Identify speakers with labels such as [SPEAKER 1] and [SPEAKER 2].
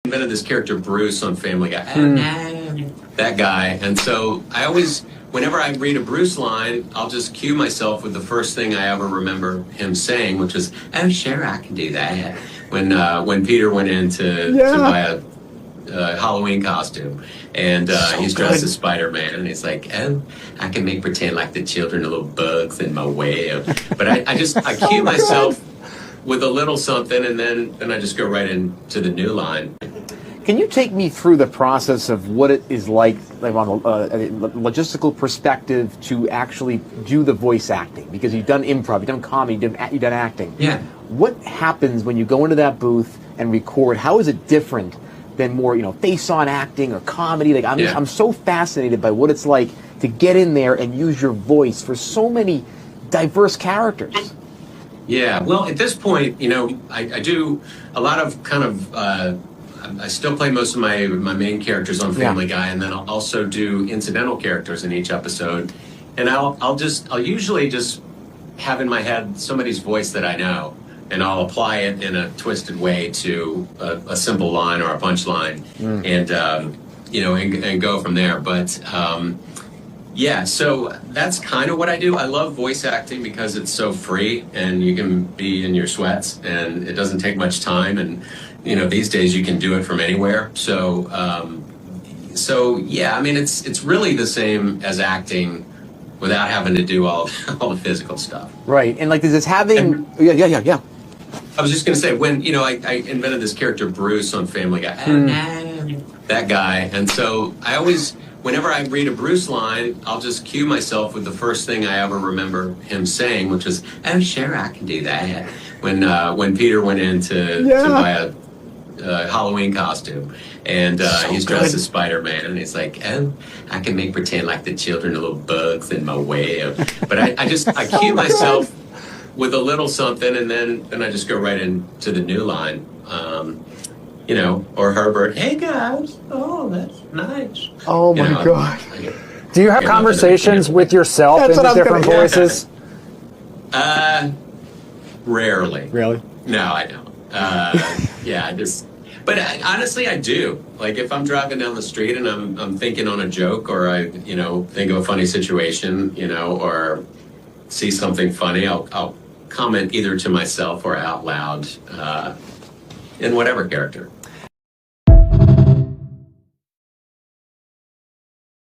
[SPEAKER 1] Invented this character Bruce on Family Guy. That guy. And so I always, whenever I read a Bruce line, I'll just cue myself with the first thing I ever remember him saying, which was, "Oh, sure, I can do that." When Peter went in to buy a Halloween costume, and he's dressed as Spider-Man, and he's like, "Oh, I can make pretend like the children are little bugs in my web." But I cue myself with a little something, and then I just go right into the new line.
[SPEAKER 2] Can you take me through the process of what it is like on a logistical perspective to actually do the voice acting? Because you've done improv, you've done comedy, you've done acting.
[SPEAKER 1] Yeah.
[SPEAKER 2] What happens when you go into that booth and record? How is it different than more, face-on acting or comedy? Like I'm so fascinated by what it's like to get in there and use your voice for so many diverse characters.
[SPEAKER 1] Yeah, well, at this point, I do a lot of kind of, I still play most of my main characters on Family Guy, and then I'll also do incidental characters in each episode. And I'll usually just have in my head somebody's voice that I know, and I'll apply it in a twisted way to a simple line or a punchline, and go from there. But yeah, so that's kind of what I do. I love voice acting because it's so free and you can be in your sweats and it doesn't take much time. And, these days you can do it from anywhere. So yeah, I mean, it's really the same as acting without having to do all the physical stuff.
[SPEAKER 2] Right. And like, does this having, yeah.
[SPEAKER 1] I was just going to say, when, I invented this character Bruce on Family Guy. That guy. And so I always, whenever I read a Bruce line, I'll just cue myself with the first thing I ever remember him saying, which was, "Oh, sure, I can do that." When Peter went in to buy a Halloween costume, and he's dressed as Spider-Man, and he's like, "Oh, I can make pretend like the children are little bugs in my web." But I cue myself with a little something, and then I just go right into the new line. Or Herbert, "Hey guys, oh, that's nice."
[SPEAKER 2] Oh my God.
[SPEAKER 3] Do you have conversations with yourself in these different voices?
[SPEAKER 1] Rarely.
[SPEAKER 3] Really?
[SPEAKER 1] No, I don't. But honestly, I do. Like if I'm driving down the street and I'm thinking on a joke, or I, think of a funny situation, or see something funny, I'll comment either to myself or out loud, in whatever character.